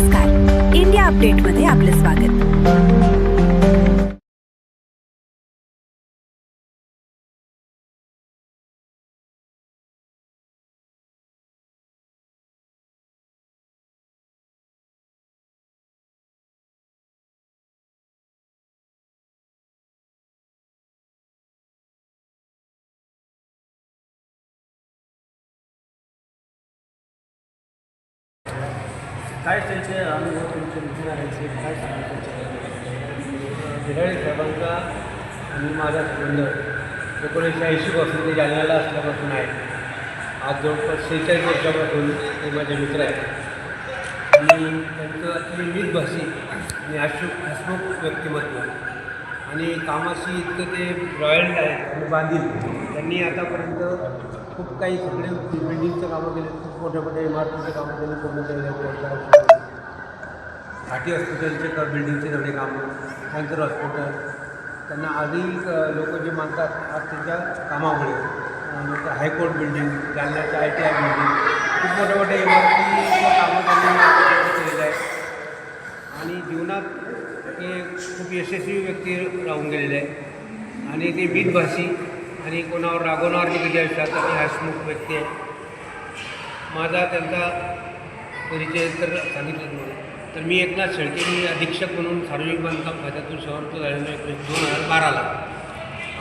नमस्कार, इंडिया अपडेटमध्ये आपले स्वागत. काय त्यांचे अनुभव तुमचे विचारायचे काय सांगायचे? भिडाळे साहेबांचा आणि माझा संबंध 1980पासून ते जालन्याला असल्यापासून आहे. आज जवळपास 46 वर्षापासून ते माझे मित्र आहेत आणि त्यांचं अतिशय मितभाषी आणि हसमुख व्यक्तिमत्व आणि कामाशी इतकं ते रॉयल आहेत आणि बांधील. त्यांनी आतापर्यंत खूप काही सगळे बिल्डिंगचं कामं केले, खूप मोठ्या मोठ्या इमारतीचं कामं त्यांनी पूर्ण केलेलं आहे. घाटी हॉस्पिटलचे बिल्डिंगचे सगळे कामं, कॅन्सर हॉस्पिटल, त्यांना आधी लोक जे मानतात आज त्यांच्या कामामुळे हायकोर्ट बिल्डिंग, जालन्याच्या ITI बिल्डिंग, खूप मोठ्या मोठ्या इमारतीचं कामं त्यांनी केलेलं आहे आणि जीवनात ते खूप यशस्वी व्यक्ती राहून गेलेले आहे आणि ते मितभाषी आणि कोणावर रागवणार नाही कधी आयुष्यात आणि हसमुख व्यक्ती आहे. माझा त्यांचा परिचय तर सांगितलंच नाही, तर मी एकनाथ शेळके, मी अधीक्षक म्हणून सार्वजनिक बांधकाम खात्यातून सेवानिवृत्त झालेलो आहे 2012ला.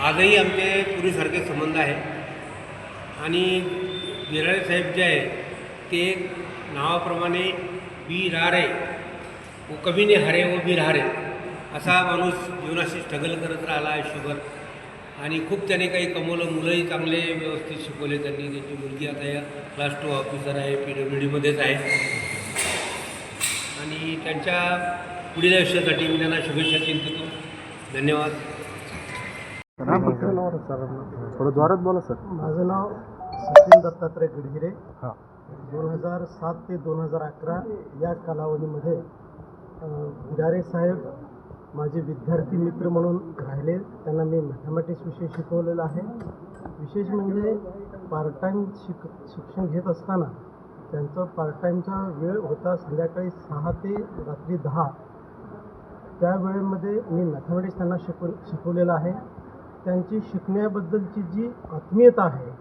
आजही आमचे पूर्वीसारखे संबंध आहे आणि भिडाळे साहेब जे आहे ते नावाप्रमाणे बिरारे वो कभी नाही हरे वो बिरारे असा माणूस जीवनाशी स्ट्रगल करत राहिला आयुष्यभर आणि खूप त्याने काही कमवलं. मुलंही चांगले व्यवस्थित शिकवले त्यांनी. त्यांची मुलगी आता या क्लास 2 ऑफिसर आहे, PWDमध्येच आहे आणि त्यांच्या पुढील आयुष्यासाठी मी त्यांना शुभेच्छा चिंतितो. धन्यवाद. थोडं जोरात बोला सर. माझं नाव सचिन दत्तात्रय गडहिरे. 2007 ते 2011 या कालावधीमध्ये भिडारे साहेब माझे विद्यार्थी मित्र म्हणून राहिले. त्यांना मी मॅथमॅटिक्स विषय शिकवलेला आहे. विशेष म्हणजे पार्ट टाईम शिक्षण घेत असताना त्यांचा पार्ट टाईमचा वेळ होता संध्याकाळी 6 ते रात्री 10. त्या वेळेमध्ये मी मॅथमॅटिक्स त्यांना शिकवलेलं आहे. त्यांची शिकण्याबद्दलची जी आत्मीयता आहे,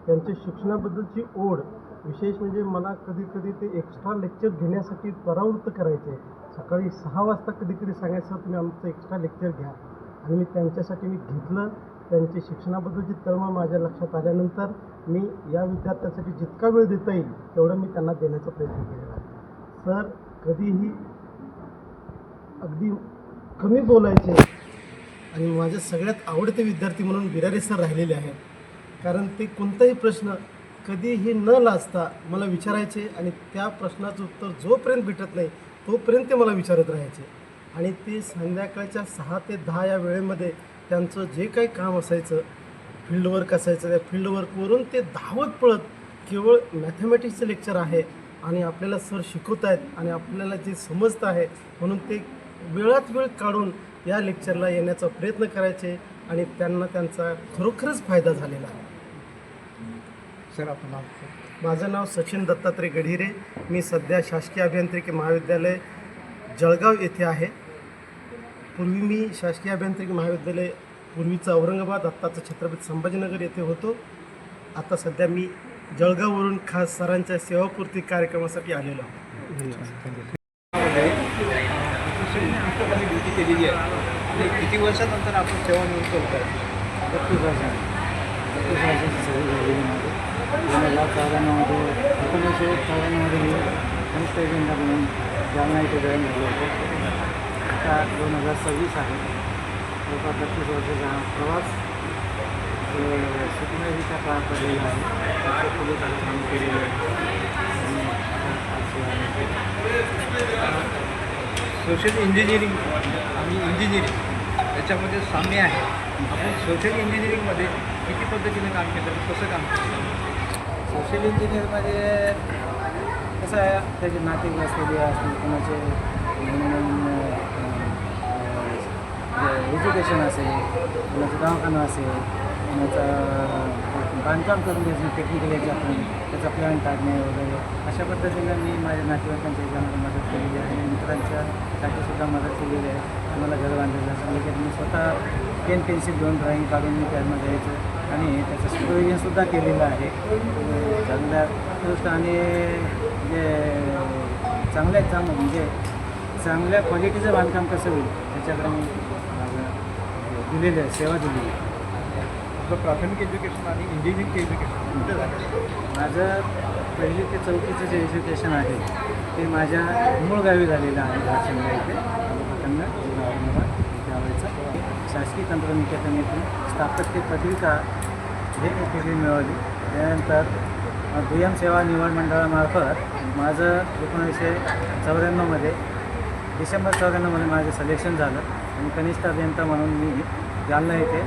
त्यांच्या शिक्षणाबद्दलची ओढ, विशेष म्हणजे मला कधीकधी ते एक्स्ट्रा लेक्चर घेण्यासाठी परावृत्त करायचे. सकाळी 6 वाजता कधीकधी सांगायचं तुम्ही आमचं एक्स्ट्रा लेक्चर घ्या आणि मी त्यांच्यासाठी घेतलं. त्यांची शिक्षणाबद्दलची तळमळ माझ्या लक्षात आल्यानंतर मी या विद्यार्थ्यांसाठी जितका वेळ देता येईल तेवढं मी त्यांना देण्याचा प्रयत्न केलेला आहे. सर कधीही अगदी कमी बोलायचे आणि माझे सगळ्यात आवडते विद्यार्थी म्हणून भिडारे सर राहिलेले आहेत. कारण ते कोणताही प्रश्न कधीही न लाजता मला विचारायचे आणि त्या प्रश्नाचं उत्तर जोपर्यंत भेटत नाही तोपर्यंत ते मला विचारत राहायचे आणि ते संध्याकाळच्या 6 ते 10 या वेळेमध्ये त्यांचं जे काही काम असायचं, फील्डवर्क असायचं, त्या फील्डवर्कवरून ते धावत पळत केवळ मॅथमॅटिक्सचं लेक्चर आहे आणि आपल्याला सर शिकवत आहेत आणि आपल्याला जे समजतं आहे म्हणून ते वेळात वेळ काढून या लेक्चरला येण्याचा प्रयत्न करायचे आणि त्यांना त्यांचा खरोखरच फायदा झालेला आहे. सर आपलं नाव? माझं नाव सचिन दत्तात्रय गडहिरे. मी सध्या शासकीय अभियांत्रिकी महाविद्यालय जळगाव येथे आहे. पूर्वी मी शासकीय अभियांत्रिकी महाविद्यालय पूर्वीचं औरंगाबाद, आत्ताचं छत्रपती संभाजीनगर येथे होतो. आता सध्या मी जळगाववरून खास सरांच्या सेवापूर्ती कार्यक्रमासाठी आलेलो आहे. ड्युटी केलेली आहे आणि किती वर्षानंतर आपण सेवानिवृत्त होत आहे? 32 वर्षांची सवय झालेली माझी. 2094मध्ये 1994मध्ये मी कनिष्ठ एजंटा म्हणून जालना इथे जॉईन झालो होतो. आता 2026 आहे. जवळपास 32 वर्षाचा हा प्रवास शिकण्याचा काळ पडलेला आहे. पोलिसाचं काम केलेलं आहे. सोशल इंजिनिअरिंग आणि इंजिनिअरिंग याच्यामध्ये साम्य आहे. आपण सोशल इंजिनिअरिंगमध्ये किती पद्धतीने काम केलं, कसं काम केलं? सोशल इंजिनिअरमध्ये कसं आहे, त्याचे नाते असलेले असतील, कोणाचे एज्युकेशन असेल, कोणाचं दवाखाना असेल, कोणाचं बांधकाम करून द्यायचं टेक्निकल याच्यातून त्याचा प्लॅन काढणे वगैरे अशा पद्धतीनं मी माझ्या नातेवाईकांच्या याच्यामध्ये मदत केलेली आहे. मित्रांच्यासाठीसुद्धा मदत केलेली आहे. आम्हाला घर बांधायला सांगितलं. मी स्वतः पेन पेन्सिल घेऊन ड्रॉईंग काढून मी त्यामध्ये यायचं आणि त्याचं सुपरविजनसुद्धा केलेलं आहे. चांगल्या गोष्ट आणि म्हणजे म्हणजे चांगल्या क्वालिटीचं बांधकाम कसं होईल त्याच्याकडे मी दिलेलं आहे, सेवा दिलेली आहे. आपलं प्राथमिक एज्युकेशन आणि इंजिनिअरिंग एज्युकेशन कुठे झालं? माझं 1ली ते 4थीचं जे एज्युकेशन आहे ते माझ्या मूळ गावी झालेलं आहे. घाटशिंगा इथे कन्नड जिल्हा औरंगाबाद त्यावेळेचं शासकीय तंत्रनिकेतन येथून स्थापत्य पत्रिका हे डिग्री मिळवली. त्यानंतर दुय्यम सेवा निवड मंडळामार्फत माझं 1994मध्ये डिसेंबर 94मध्ये माझं सिलेक्शन झालं आणि कनिष्ठ अभियंता म्हणून मी जालना येथे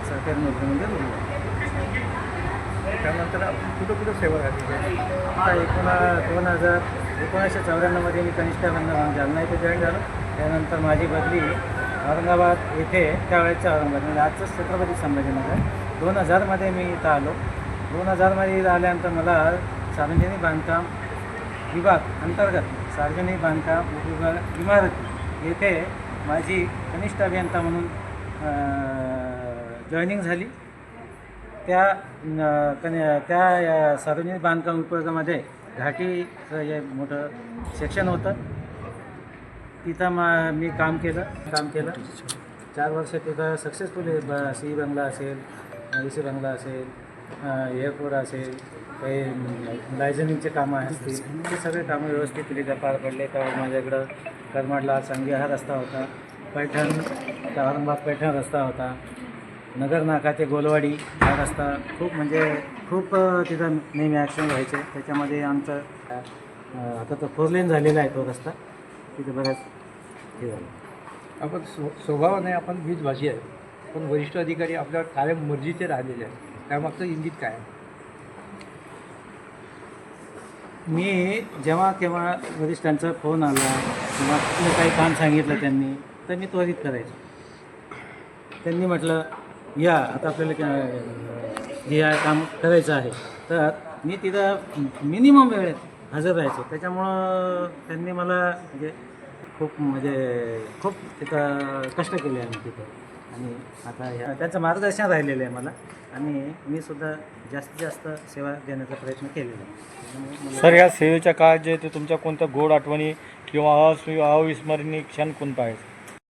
सरकारी नोकरीमध्ये रुजलो. त्यानंतर आपण कुठं सेवा घातली? आता 1994मध्ये मी कनिष्ठ अभियंता म्हणून जालना येथे जॉईन झालो. त्यानंतर माझी बदली औरंगाबाद येथे त्यावेळेच्या औरंगाबाद म्हणजे आजचंच छत्रपती संभाजीनगर 2000मध्ये मी इथं आलो. 2000मध्ये आल्यानंतर मला सार्वजनिक बांधकाम विभाग अंतर्गत सार्वजनिक बांधकाम विभाग इमारती येथे माझी कनिष्ठ अभियंता म्हणून जॉईनिंग झाली. त्या सार्वजनिक बांधकाम विभागामध्ये घाटीचं जे मोठं सेक्शन होतं तिथं मी काम केलं. 4 वर्ष तिथं सक्सेसफुली सी बंगला असेल, सी बंगला असेल, एअरपोर्ट असेल, काही लायझनिंगचे कामं असतील ते सगळे कामं व्यवस्थितरित्या पार पडले. त्यावर माझ्याकडं करमाडला सांगी हा रस्ता होता, पैठण औरंगाबाद पैठण रस्ता होता, नगर नाका ते गोलवाडी हा रस्ता खूप तिथं नेहमी ॲक्सिडेंट व्हायचे. त्याच्यामध्ये आमचं आता तो 4 लेन झालेला आहे तो रस्ता. तिथे बऱ्याच हे झालं. आपण स्वभावाने आपण वीजभाषी आहे, पण वरिष्ठ अधिकारी आपल्यावर कायम मर्जीचे राहिलेले आहेत. त्यामागचं इंगित काय आहे? मी जेव्हा केव्हा वरिष्ठांचा फोन आला किंवा कुठलं काही काम सांगितलं त्यांनी तर मी त्वरित करायचो. त्यांनी म्हटलं या आता आपल्याला हे काम करायचं आहे तर मी तिथं मिनिमम वेळेत हजर राहायचो. त्याच्यामुळं त्यांनी मला खूप तिथं कष्ट केले आम्ही तिथं आणि आता त्यांचं मार्गदर्शन राहिलेलं आहे मला आणि मी सुद्धा जास्तीत जास्त सेवा देण्याचा प्रयत्न केलेला आहे. सर, या सेवेच्या काळात जे ते तुमच्या कोणत्या गोड आठवणी किंवा अविस्मरणीय क्षण कोणता आहे?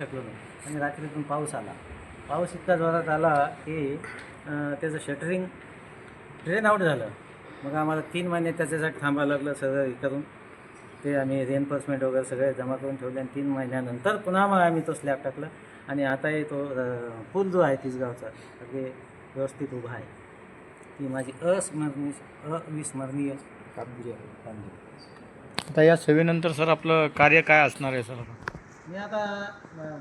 शकलो नाही आणि रात्रीतून पाऊस आला. पाऊस इतका जोरात आला की त्याचं शटरिंग ड्रेन आउट झालं. मग आम्हाला 3 महिने त्याच्यासाठी थांबावं लागलं. सगळं हे करून ते आम्ही रेनफोर्समेंट वगैरे सगळे जमा करून ठेवले आणि 3 महिन्यानंतर पुन्हा मग आम्ही तो स्लॅब टाकला आणि आताही तो पूल जो आहे तिसगावचा अगदी व्यवस्थित उभा आहे. ती माझी अविस्मरणीय कामगिरी आहे. आता या सेवेनंतर सर आपलं कार्य काय असणार आहे सर? मी आता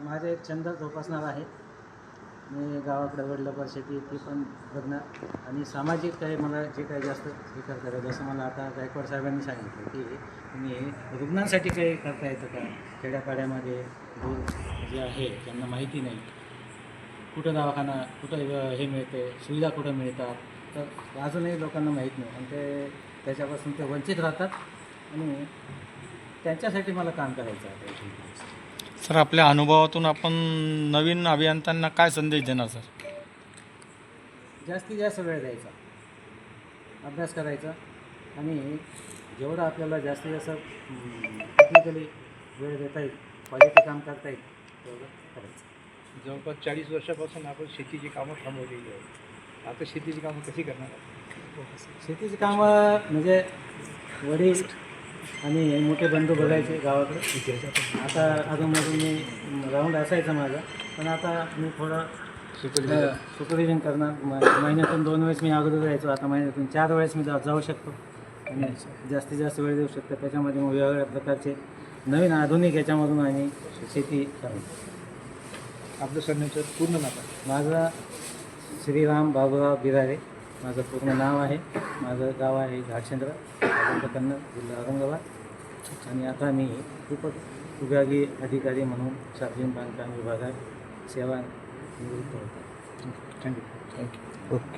माझे एक छंद जोपासणार आहे. मी गावाकडे वडीलपर शेती ती पण बघणार आणि सामाजिक काही मला जे काही जास्त हे करता येतं. जसं मला आता गायकवाड साहेबांनी सांगितलं की तुम्ही रुग्णांसाठी काही करता येतं का? खेड्यापाड्यामध्ये दूर जे आहे त्यांना माहिती नाही कुठं दवाखाना कुठं हे मिळते, सुविधा कुठं मिळतात, तर अजूनही लोकांना माहीत नाही आणि त्याच्यापासून ते वंचित राहतात आणि त्यांच्यासाठी मला काम करायचं आहे. सर, आपल्या अनुभवातून आपण नवीन अभियंत्यांना काय संदेश देणार सर? जास्तीत जास्त वेळ द्यायचा, अभ्यास करायचा आणि जेवढं आपल्याला जास्तीत जास्त टेक्निकली वेळ देता येईल, क्वालिटी काम करता येईल तेवढं करायचं. जवळपास 40 वर्षापासून आपण शेतीची कामं थांबवलेली आहेत. आता शेतीची कामं कशी करणार? शेतीची कामं म्हणजे वडील आणि मोठे बंधू बघायचे गावाकडे. आता अजूनमधून मी राऊंड असायचा माझा, पण आता मी थोडं सुपरविजन करणार. महिन्यातून 2 वेळेस मी अगोदर जायचो, आता महिन्यातून 4 वेळेस मी जाऊ शकतो आणि जास्तीत जास्त वेळ देऊ शकतो. त्याच्यामध्ये मग वेगवेगळ्या प्रकारचे नवीन आधुनिक याच्यामधून आम्ही शेती करतो. आपलं सरनेचं पूर्ण नाव आहे? माझं श्रीराम बाबूराव बिरारे माझं पूर्ण नाव आहे. माझं गाव आहे घाटशिंगा, तालुका कन्नड, जिल्हा औरंगाबाद आणि आता मी उपविभागीय अधिकारी म्हणून सार्वजनिक बांधकाम विभागात सेवा निवृत्त होतो. थँक्यू. ओके.